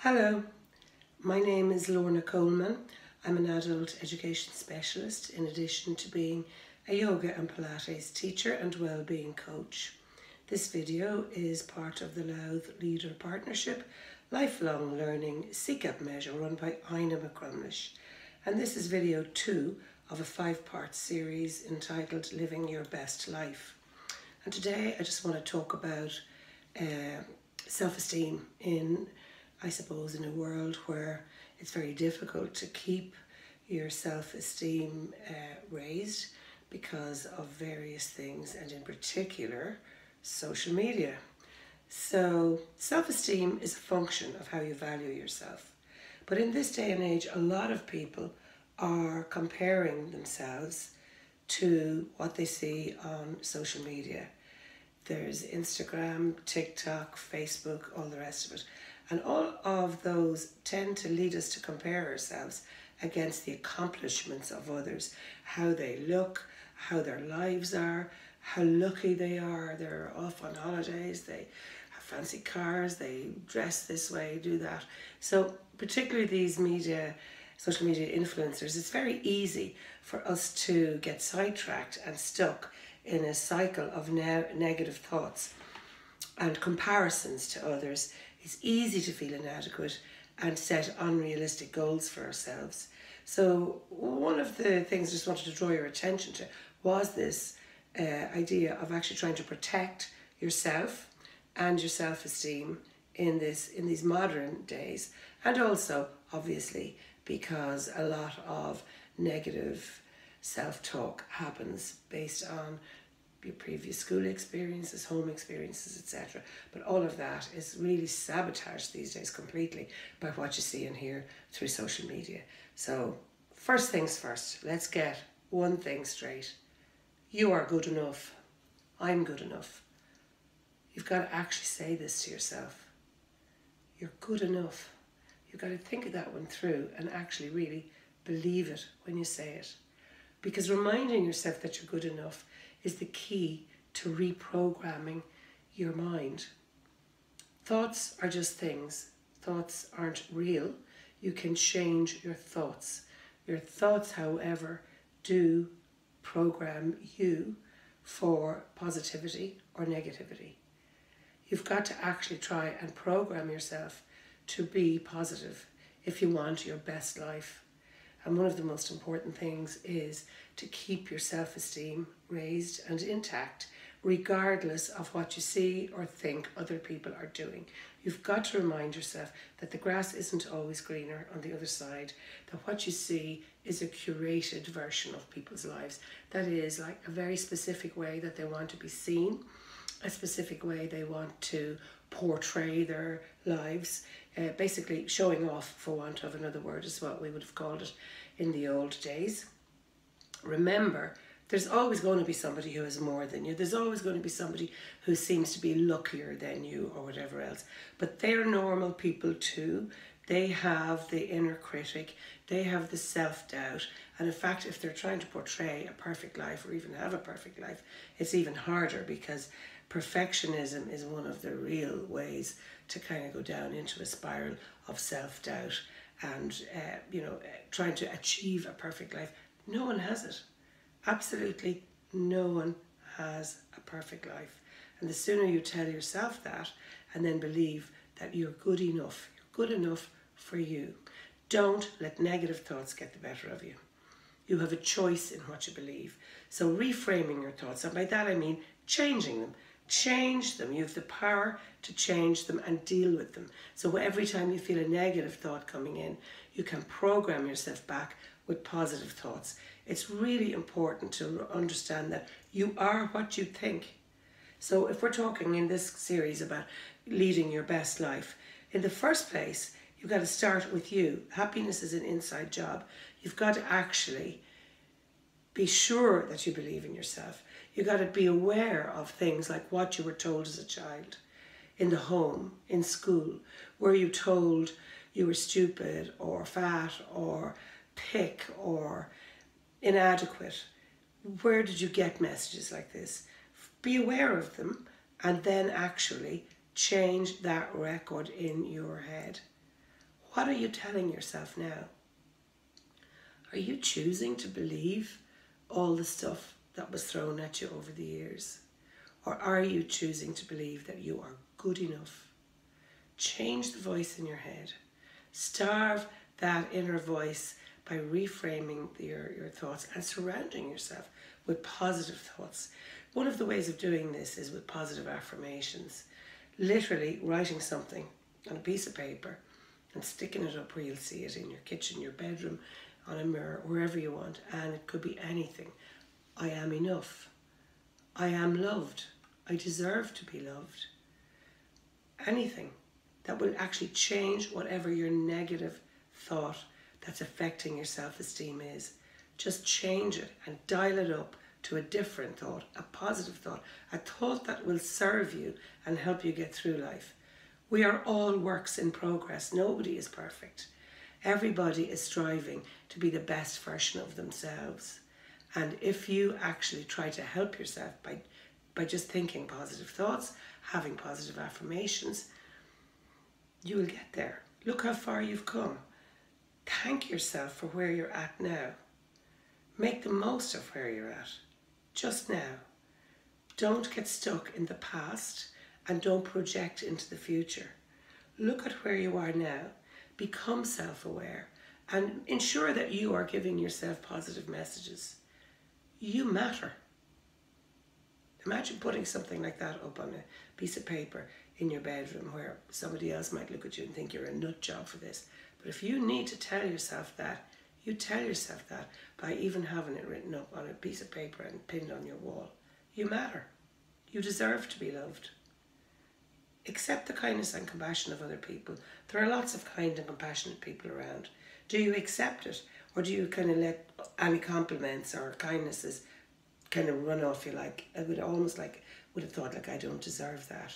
Hello, my name is Lorna Coleman. I'm an adult education specialist in addition to being a yoga and Pilates teacher and wellbeing coach. This video is part of the Louth Leader Partnership Lifelong Learning SICAP measure run by Ina McCrumlish. And this is video 2 of a 5-part series entitled Living Your Best Life. And today I just want to talk about self-esteem in a world where it's very difficult to keep your self-esteem raised because of various things, and in particular social media. So self-esteem is a function of how you value yourself. But in this day and age, a lot of people are comparing themselves to what they see on social media. There's Instagram, TikTok, Facebook, all the rest of it. And all of those tend to lead us to compare ourselves against the accomplishments of others, how they look, how their lives are, how lucky they are. They're off on holidays, they have fancy cars, they dress this way, do that. So particularly these social media influencers, it's very easy for us to get sidetracked and stuck in a cycle of negative thoughts and comparisons to others. It's easy to feel inadequate and set unrealistic goals for ourselves. So one of the things I just wanted to draw your attention to was this idea of actually trying to protect yourself and your self-esteem in these modern days, and also obviously because a lot of negative self-talk happens based on your previous school experiences, home experiences, etc. But all of that is really sabotaged these days completely by what you see and hear through social media. So first things first, let's get one thing straight. You are good enough. I'm good enough. You've got to actually say this to yourself. You're good enough. You've got to think of that one through and actually really believe it when you say it. Because reminding yourself that you're good enough is the key to reprogramming your mind. Thoughts are just things. Thoughts aren't real. You can change your thoughts. Your thoughts, however, do program you for positivity or negativity. You've got to actually try and program yourself to be positive if you want your best life. And one of the most important things is to keep your self-esteem raised and intact, regardless of what you see or think other people are doing. You've got to remind yourself that the grass isn't always greener on the other side, that what you see is a curated version of people's lives. That is like a very specific way that they want to be seen, a specific way they want to portray their lives, basically showing off, for want of another word, is what we would have called it in the old days. Remember, there's always going to be somebody who has more than you. There's always going to be somebody who seems to be luckier than you or whatever else. But they're normal people too. They have the inner critic. They have the self-doubt. And in fact, if they're trying to portray a perfect life or even have a perfect life, it's even harder, because perfectionism is one of the real ways to kind of go down into a spiral of self-doubt and trying to achieve a perfect life. No one has it. Absolutely no one has a perfect life. And the sooner you tell yourself that and then believe that you're good enough for you. Don't let negative thoughts get the better of you. You have a choice in what you believe. So reframing your thoughts, and by that I mean changing them. Change them. You have the power to change them and deal with them. So every time you feel a negative thought coming in, you can program yourself back with positive thoughts. It's really important to understand that you are what you think. So if we're talking in this series about leading your best life, in the first place, you've got to start with you. Happiness is an inside job. You've got to actually be sure that you believe in yourself. You've got to be aware of things like what you were told as a child, in the home, in school. Were you told you were stupid or fat or thick or inadequate? Where did you get messages like this? Be aware of them and then actually change that record in your head. What are you telling yourself now? Are you choosing to believe all the stuff that was thrown at you over the years? Or are you choosing to believe that you are good enough? Change the voice in your head. Starve that inner voice by reframing your thoughts and surrounding yourself with positive thoughts. One of the ways of doing this is with positive affirmations. Literally writing something on a piece of paper and sticking it up where you'll see it in your kitchen, your bedroom, on a mirror, wherever you want. And it could be anything. I am enough. I am loved. I deserve to be loved. Anything that will actually change whatever your negative thought that's affecting your self-esteem is. Just change it and dial it up to a different thought, a positive thought, a thought that will serve you and help you get through life. We are all works in progress. Nobody is perfect. Everybody is striving to be the best version of themselves. And if you actually try to help yourself by just thinking positive thoughts, having positive affirmations, you will get there. Look how far you've come. Thank yourself for where you're at now. Make the most of where you're at, just now. Don't get stuck in the past and don't project into the future. Look at where you are now. Become self-aware and ensure that you are giving yourself positive messages. You matter. Imagine putting something like that up on a piece of paper in your bedroom where somebody else might look at you and think you're a nut job for this. But if you need to tell yourself that, you tell yourself that by even having it written up on a piece of paper and pinned on your wall. You matter. You deserve to be loved. Accept the kindness and compassion of other people. There are lots of kind and compassionate people around. Do you accept it? Or do you kind of let any compliments or kindnesses kind of run off you like, I would have thought like, I don't deserve that.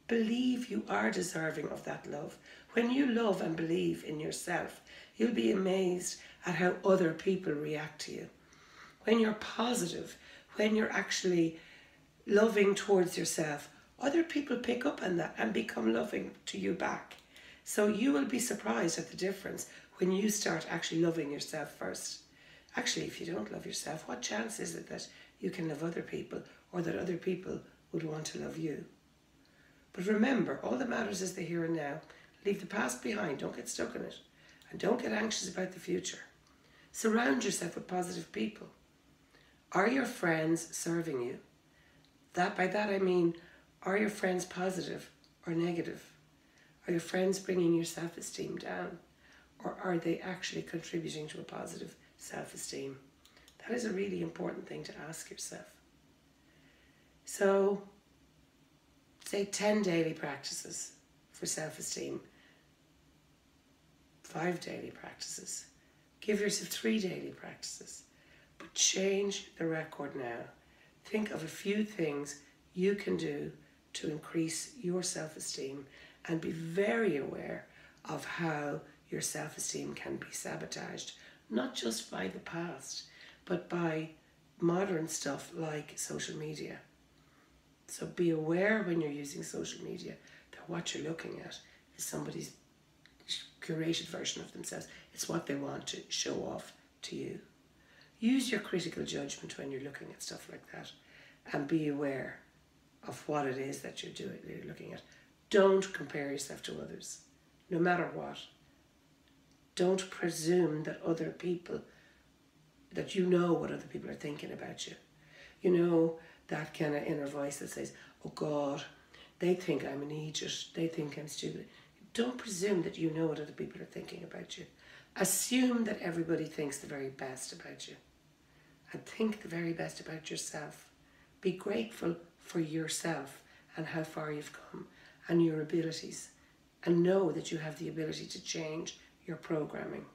Believe you are deserving of that love. When you love and believe in yourself, you'll be amazed at how other people react to you. When you're positive, when you're actually loving towards yourself, other people pick up on that and become loving to you back. So you will be surprised at the difference when you start actually loving yourself first. Actually, if you don't love yourself, what chance is it that you can love other people or that other people would want to love you? But remember, all that matters is the here and now. Leave the past behind. Don't get stuck in it. And don't get anxious about the future. Surround yourself with positive people. Are your friends serving you? By that I mean, are your friends positive or negative? Are your friends bringing your self-esteem down? Or are they actually contributing to a positive self-esteem? That is a really important thing to ask yourself. So, say 10 daily practices for self-esteem. 5 daily practices. Give yourself 3 daily practices. But change the record now. Think of a few things you can do to increase your self-esteem and be very aware of how your self-esteem can be sabotaged, not just by the past, but by modern stuff like social media. So be aware when you're using social media that what you're looking at is somebody's curated version of themselves. It's what they want to show off to you. Use your critical judgment when you're looking at stuff like that and be aware of what it is that you're looking at. Don't compare yourself to others, no matter what. Don't presume that other people, that you know what other people are thinking about you. You know, that kind of inner voice that says, oh God, they think I'm an idiot, they think I'm stupid. Don't presume that you know what other people are thinking about you. Assume that everybody thinks the very best about you. And think the very best about yourself. Be grateful for yourself and how far you've come and your abilities. And know that you have the ability to change your programming.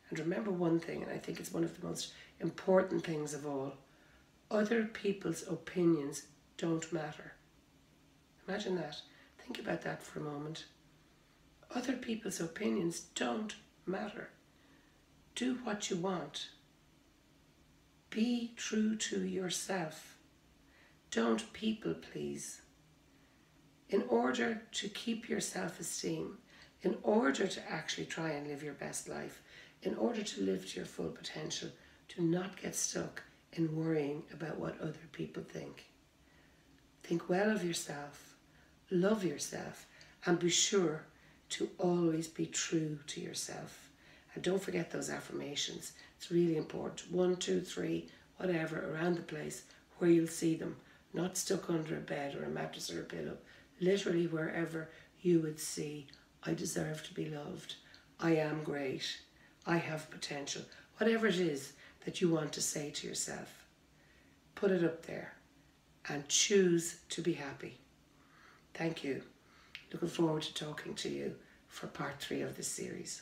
And remember one thing, and I think it's one of the most important things of all. Other people's opinions don't matter. Imagine that. Think about that for a moment. Other people's opinions don't matter. Do what you want. Be true to yourself. Don't people please. In order to keep your self-esteem, In order to actually try and live your best life, in order to live to your full potential, do not get stuck in worrying about what other people think. Think well of yourself, love yourself, and be sure to always be true to yourself. And don't forget those affirmations. It's really important. 1, 2, 3, whatever, around the place where you'll see them. Not stuck under a bed or a mattress or a pillow. Literally wherever you would see, I deserve to be loved. I am great. I have potential. Whatever it is that you want to say to yourself, put it up there and choose to be happy. Thank you. Looking forward to talking to you for part 3 of this series.